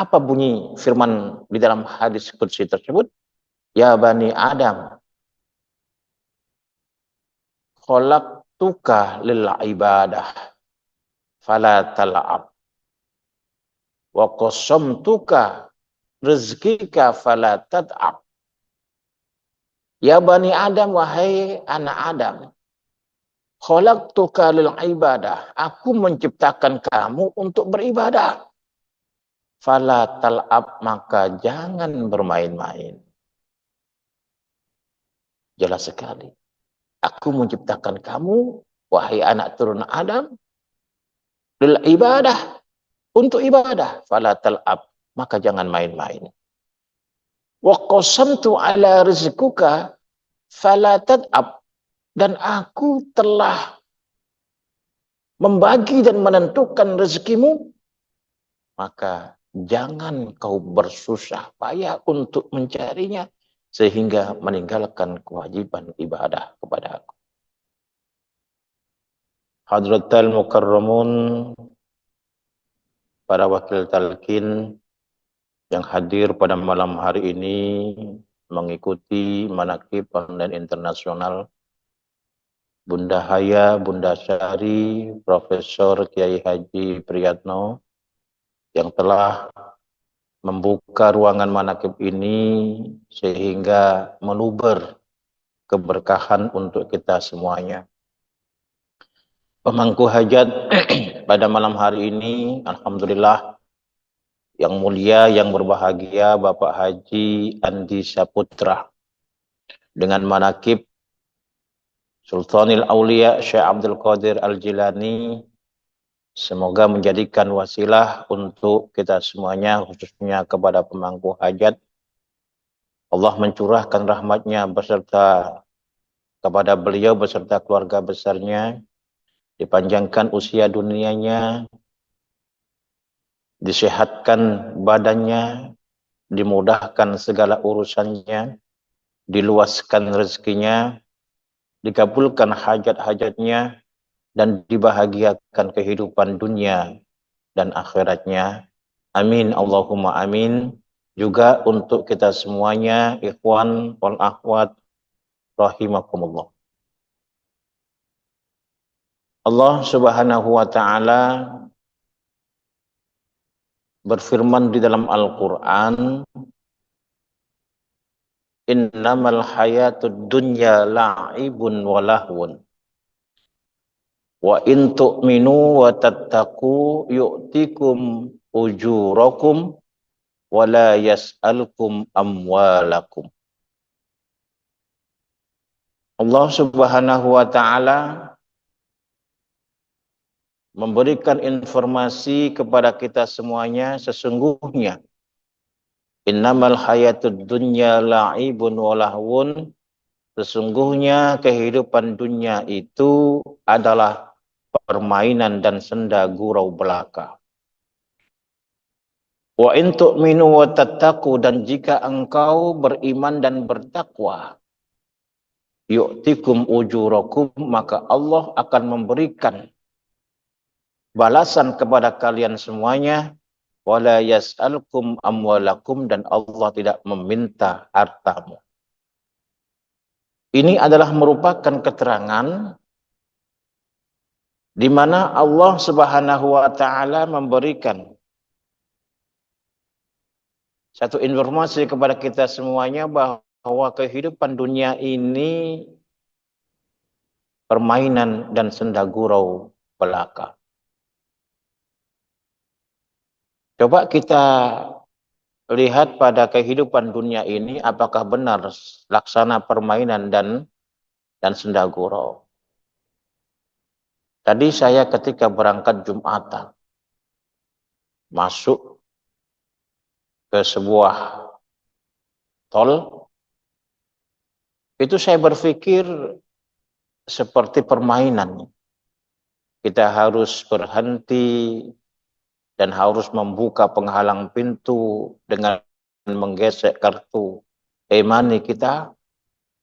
Apa bunyi firman di dalam hadis qudsi tersebut? Ya bani Adam, khalaqtuka lil ibadah fala tal'ab wa qasamtuka rizqika fala tad'ab. Ya bani Adam, wahai anak Adam, khalaqtuka lil ibadah, aku menciptakan kamu untuk beribadah. Fala tal'ab, maka jangan bermain-main. Jelas sekali. Aku menciptakan kamu, wahai anak turun Adam, lil ibadah, untuk ibadah. Fala tal'ab, maka jangan main-main. Wa qasamtu ala rizquka fala tad'ab, dan aku telah membagi dan menentukan rezekimu, maka jangan kau bersusah payah untuk mencarinya sehingga meninggalkan kewajiban ibadah kepada aku. Hadratal Mukarramun, para wakil talqin yang hadir pada malam hari ini mengikuti manaqib online internasional Bunda Haya, Bunda Syari, Profesor Kiai Haji Priyatno yang telah membuka ruangan manaqib ini sehingga menuber keberkahan untuk kita semuanya. Pemangku hajat pada malam hari ini, alhamdulillah, yang mulia, yang berbahagia, Bapak Haji Andi Saputra, dengan manaqib Sultanil Aulia Syekh Abdul Qadir Al-Jilani, semoga menjadikan wasilah untuk kita semuanya, khususnya kepada pemangku hajat. Allah mencurahkan rahmatnya beserta kepada beliau beserta keluarga besarnya, dipanjangkan usia dunianya, disehatkan badannya, dimudahkan segala urusannya, diluaskan rezekinya, dikabulkan hajat-hajatnya, dan dibahagiakan kehidupan dunia dan akhiratnya. Amin, Allahumma amin. Juga untuk kita semuanya, ikhwan wal akhwat, rahimakumullah. Allah Subhanahu wa ta'ala berfirman di dalam Al-Quran, innamal hayatud dunya la'ibun wa lahwun wa in tu'minu wa tattaqu yu'tikum ujurakum wa la yas'alkum amwalakum. Allah Subhanahu wa ta'ala memberikan informasi kepada kita semuanya, sesungguhnya innamal hayatud dunya la'ibun wa lahwun, sesungguhnya kehidupan dunia itu adalah permainan dan senda gurau belaka. Wa in tu'minu wa tattaqu, dan jika engkau beriman dan bertakwa, yu'tikum ujurakum, maka Allah akan memberikan balasan kepada kalian semuanya, wala yas'alkum amwalakum, dan Allah tidak meminta hartamu. Ini adalah merupakan keterangan di mana Allah Subhanahu wa ta'ala memberikan satu informasi kepada kita semuanya bahwa kehidupan dunia ini permainan dan senda gurau belaka. Coba kita lihat pada kehidupan dunia ini, apakah benar laksana permainan dan senda gurau. Tadi saya ketika berangkat Jumatan, masuk ke sebuah tol, itu saya berpikir seperti permainan. Kita harus berhenti dan harus membuka penghalang pintu dengan menggesek kartu e-money kita.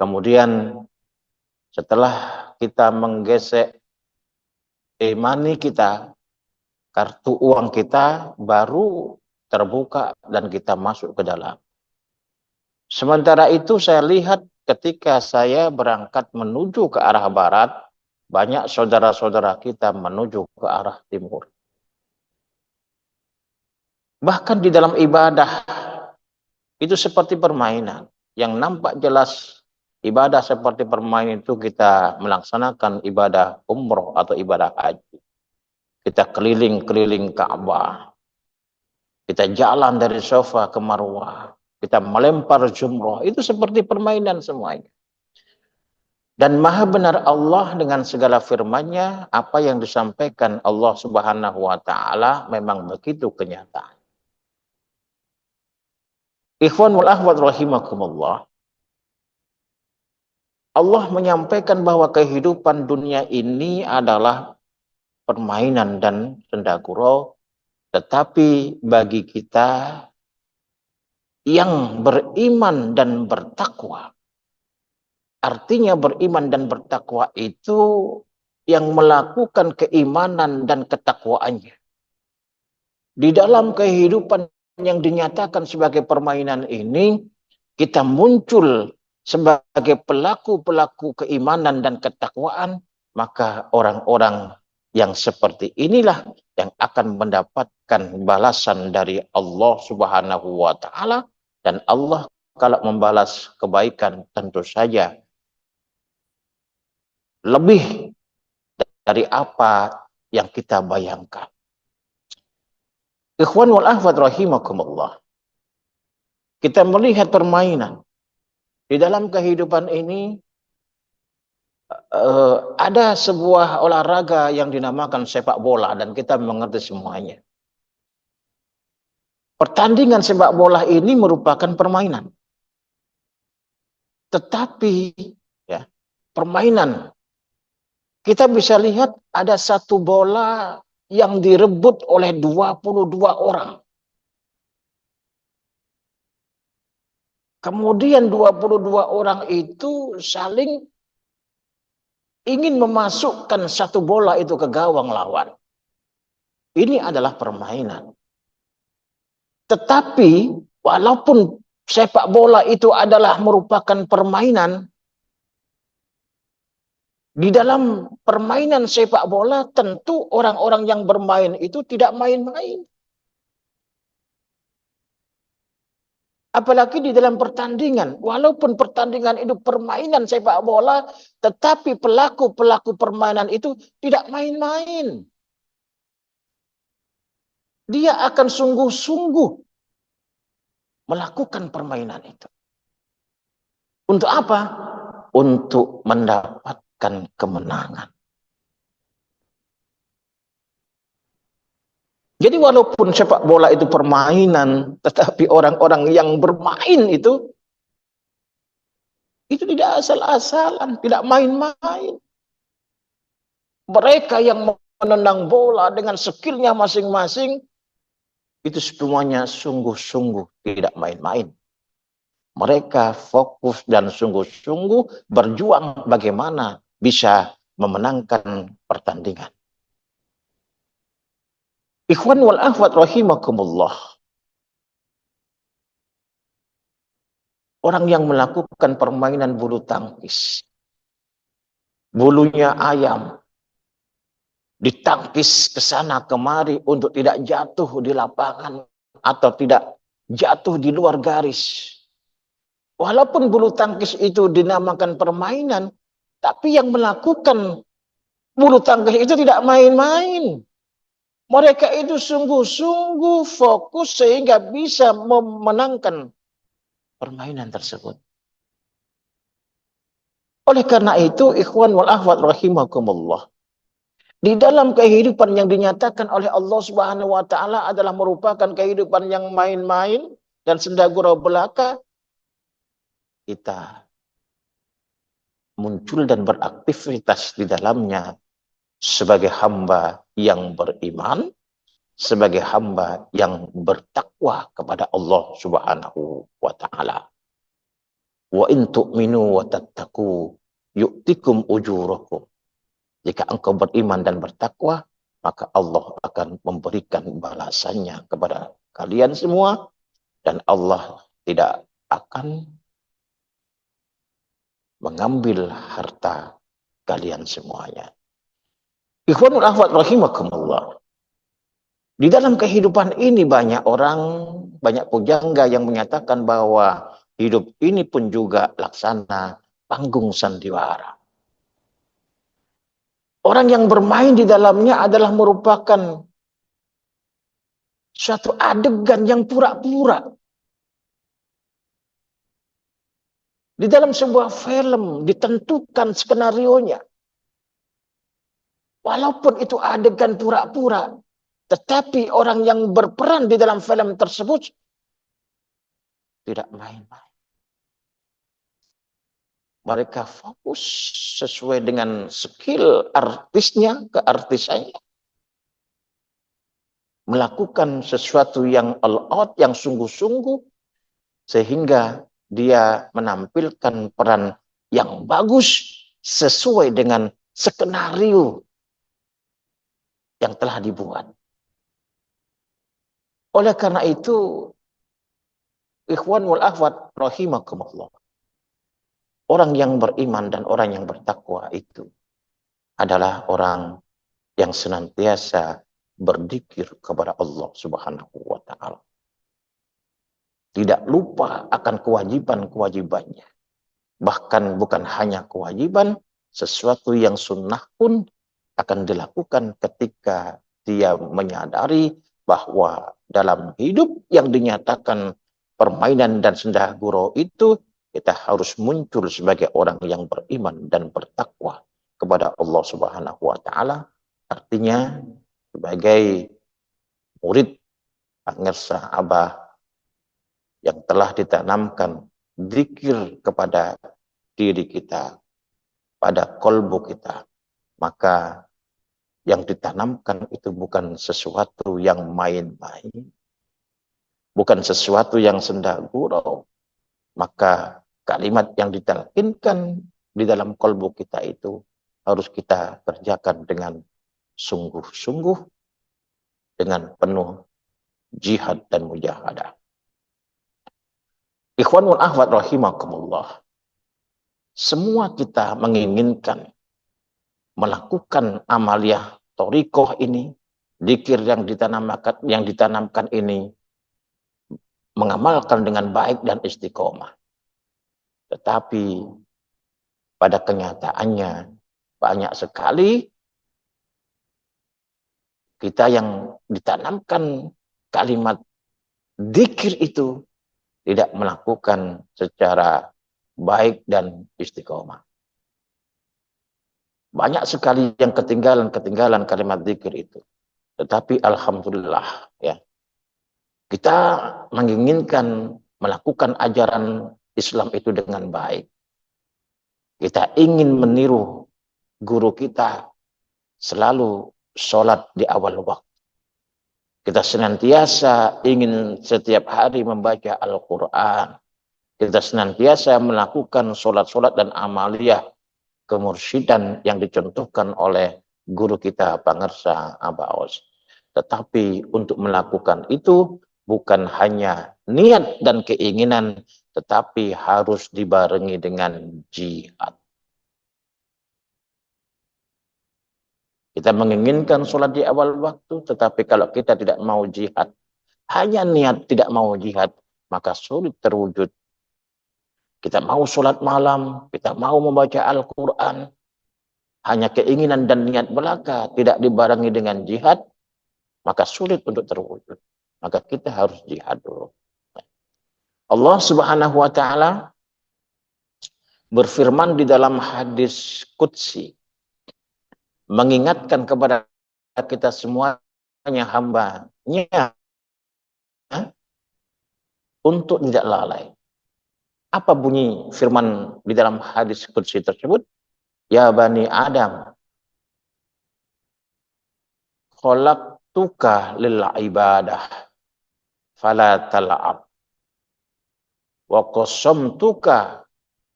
Kemudian setelah kita menggesek e-money kita, kartu uang kita, baru terbuka dan kita masuk ke dalam. Sementara itu saya lihat ketika saya berangkat menuju ke arah barat, banyak saudara-saudara kita menuju ke arah timur. Bahkan di dalam ibadah, itu seperti permainan. Yang nampak jelas ibadah seperti permainan itu kita melaksanakan ibadah umroh atau ibadah haji. Kita keliling-keliling Ka'bah. Kita jalan dari Safa ke Marwah. Kita melempar jumroh. Itu seperti permainan semuanya. Dan maha benar Allah dengan segala firman-Nya, apa yang disampaikan Allah Subhanahu wa taala memang begitu kenyataan. Ikhwan wal akhwat rahimakumullah. Allah menyampaikan bahwa kehidupan dunia ini adalah permainan dan senda gurau, tetapi bagi kita yang beriman dan bertakwa, artinya beriman dan bertakwa itu yang melakukan keimanan dan ketakwaannya di dalam kehidupan yang dinyatakan sebagai permainan ini, kita muncul sebagai pelaku-pelaku keimanan dan ketakwaan, maka orang-orang yang seperti inilah yang akan mendapatkan balasan dari Allah Subhanahu wa taala. Dan Allah kalau membalas kebaikan tentu saja lebih dari apa yang kita bayangkan. Ikhwan wal akhwat rahimakumullah. Kita melihat permainan. Di dalam kehidupan ini ada sebuah olahraga yang dinamakan sepak bola dan kita mengerti semuanya. Pertandingan sepak bola ini merupakan permainan. Tetapi ya, permainan kita bisa lihat ada satu bola yang direbut oleh 22 orang. Kemudian 22 orang itu saling ingin memasukkan satu bola itu ke gawang lawan. Ini adalah permainan. Tetapi walaupun sepak bola itu adalah merupakan permainan, di dalam permainan sepak bola tentu orang-orang yang bermain itu tidak main-main. Apalagi di dalam pertandingan. Walaupun pertandingan itu permainan sepak bola, tetapi pelaku-pelaku permainan itu tidak main-main. Dia akan sungguh-sungguh melakukan permainan itu. Untuk apa? Untuk mendapatkan kemenangan. Jadi walaupun sepak bola itu permainan, tetapi orang-orang yang bermain itu tidak asal-asalan, tidak main-main. Mereka yang menendang bola dengan skillnya masing-masing, itu semuanya sungguh-sungguh tidak main-main. Mereka fokus dan sungguh-sungguh berjuang bagaimana bisa memenangkan pertandingan. Ikhwan wal akhwat rahimakumullah. Orang yang melakukan permainan bulu tangkis, bulunya ayam, ditangkis ke sana kemari untuk tidak jatuh di lapangan atau tidak jatuh di luar garis. Walaupun bulu tangkis itu dinamakan permainan, tapi yang melakukan bulu tangkis itu tidak main-main. Mereka itu sungguh-sungguh fokus sehingga bisa memenangkan permainan tersebut. Oleh karena itu, ikhwan wal akhwat rahimakumullah, di dalam kehidupan yang dinyatakan oleh Allah Subhanahu wa taala adalah merupakan kehidupan yang main-main dan senda gurau belaka, kita muncul dan beraktivitas di dalamnya sebagai hamba yang beriman, sebagai hamba yang bertakwa kepada Allah Subhanahu wa taala. Wa in tu'minu wa tattaqu yu'tikum ujurakum. Jika engkau beriman dan bertakwa, maka Allah akan memberikan balasannya kepada kalian semua, dan Allah tidak akan mengambil harta kalian semuanya. Ikhwanul akhwat rahimakumullah. Di dalam kehidupan ini banyak orang, banyak pujangga yang menyatakan bahwa hidup ini pun juga laksana panggung sandiwara. Orang yang bermain di dalamnya adalah merupakan suatu adegan yang pura-pura. Di dalam sebuah film ditentukan skenarionya. Walaupun itu adegan pura-pura, tetapi orang yang berperan di dalam film tersebut tidak main-main. Mereka fokus sesuai dengan skill artisnya, keartisannya. Melakukan sesuatu yang all out, yang sungguh-sungguh, sehingga dia menampilkan peran yang bagus sesuai dengan skenario yang telah dibuat. Oleh karena itu, ikhwan wal akhwat rahimakumullah, orang yang beriman dan orang yang bertakwa itu adalah orang yang senantiasa berzikir kepada Allah Subhanahu wa taala. Tidak lupa akan kewajiban-kewajibannya. Bahkan bukan hanya kewajiban, sesuatu yang sunnah pun akan dilakukan ketika dia menyadari bahwa dalam hidup yang dinyatakan permainan dan senda gurau itu, kita harus muncul sebagai orang yang beriman dan bertakwa kepada Allah Subhanahu wa taala. Artinya sebagai murid Pangersa Abah yang telah ditanamkan zikir kepada diri kita, pada kolbu kita, maka yang ditanamkan itu bukan sesuatu yang main-main, bukan sesuatu yang senda gurau. Maka kalimat yang ditalkinkan di dalam kolbu kita itu harus kita kerjakan dengan sungguh-sungguh, dengan penuh jihad dan mujahadah. Ikhwanul akhwat rahimakumullah. Semua kita menginginkan melakukan amaliyah thariqah ini, zikir yang ditanamkan ini, mengamalkan dengan baik dan istiqomah. Tetapi pada kenyataannya banyak sekali kita yang ditanamkan kalimat zikir itu tidak melakukan secara baik dan istiqomah. Banyak sekali yang ketinggalan kalimat zikir itu. Tetapi alhamdulillah ya, kita menginginkan melakukan ajaran Islam itu dengan baik. Kita ingin meniru guru kita selalu sholat di awal waktu. Kita senantiasa ingin setiap hari membaca Al-Quran. Kita senantiasa melakukan sholat-sholat dan amaliyah kemursyidan yang dicontohkan oleh guru kita Pangersa Abah Aus. Tetapi untuk melakukan itu bukan hanya niat dan keinginan, tetapi harus dibarengi dengan jihad. Kita menginginkan sholat di awal waktu, tetapi kalau kita tidak mau jihad, hanya niat tidak mau jihad, maka sulit terwujud. Kita mau sholat malam, kita mau membaca Al-Quran, hanya keinginan dan niat belaka tidak dibarengi dengan jihad, maka sulit untuk terwujud. Maka kita harus jihad dulu. Allah Subhanahu wa taala berfirman di dalam hadis qudsi, mengingatkan kepada kita semuanya hambanya untuk tidak lalai. Apa bunyi firman di dalam hadis qudsi tersebut? Ya bani Adam, khalaqtuka lil ibadah fala tal'ab wa qasamtuka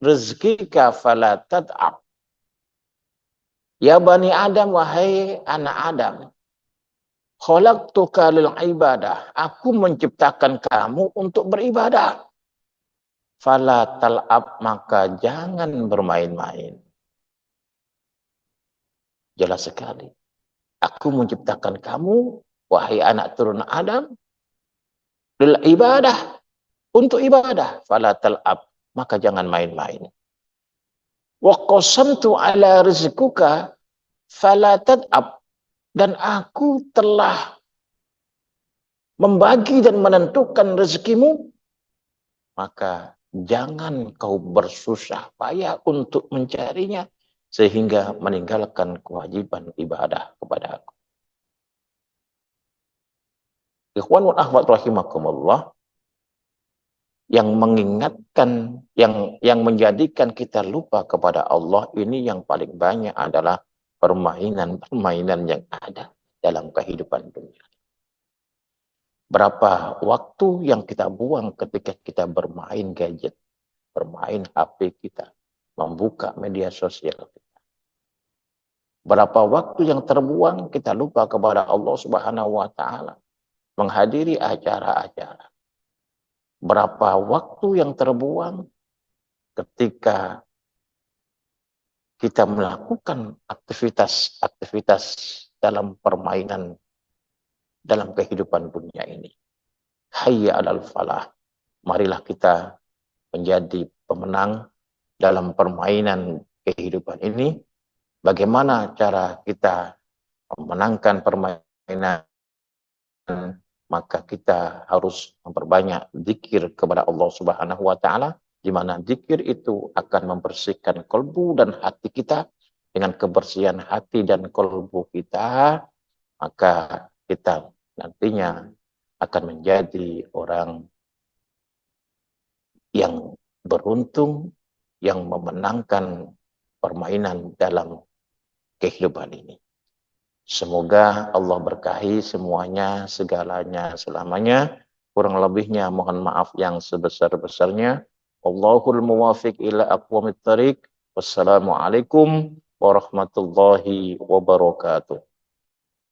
rizqika fala tad'ab. Ya bani Adam, wahai anak Adam, Khalaqtuka lil ibadah. Aku menciptakan kamu untuk beribadah. Fala tal'ab, maka jangan bermain-main. Jelas sekali. Aku menciptakan kamu, wahai anak turun Adam, lil ibadah, untuk ibadah. Fala tal'ab, maka jangan main-main. Wa qasamtu ala rizquka fala tad'ab, dan aku telah membagi dan menentukan rezekimu, maka jangan kau bersusah payah untuk mencarinya sehingga meninggalkan kewajiban ibadah kepada aku. Ikhwan wa akhwat rahimakumullah, yang mengingatkan, yang menjadikan kita lupa kepada Allah ini yang paling banyak adalah permainan-permainan yang ada dalam kehidupan dunia. Berapa waktu yang kita buang ketika kita bermain gadget, bermain HP kita, membuka media sosial kita. Berapa waktu yang terbuang kita lupa kepada Allah Subhanahu wa taala, menghadiri acara-acara. Berapa waktu yang terbuang ketika kita melakukan aktivitas-aktivitas dalam permainan dalam kehidupan dunia ini. Hayya 'alal falah. Marilah kita menjadi pemenang dalam permainan kehidupan ini. Bagaimana cara kita memenangkan permainan? Maka kita harus memperbanyak zikir kepada Allah Subhanahu wa taala, di mana zikir itu akan membersihkan kalbu dan hati kita. Dengan kebersihan hati dan kalbu kita, maka kita nantinya akan menjadi orang yang beruntung, yang memenangkan permainan dalam kehidupan ini. Semoga Allah berkahi semuanya, segalanya, selamanya. Kurang lebihnya mohon maaf yang sebesar-besarnya. Allahul muwafiq ila aqwamit thariq. Wassalamualaikum warahmatullahi wabarakatuh.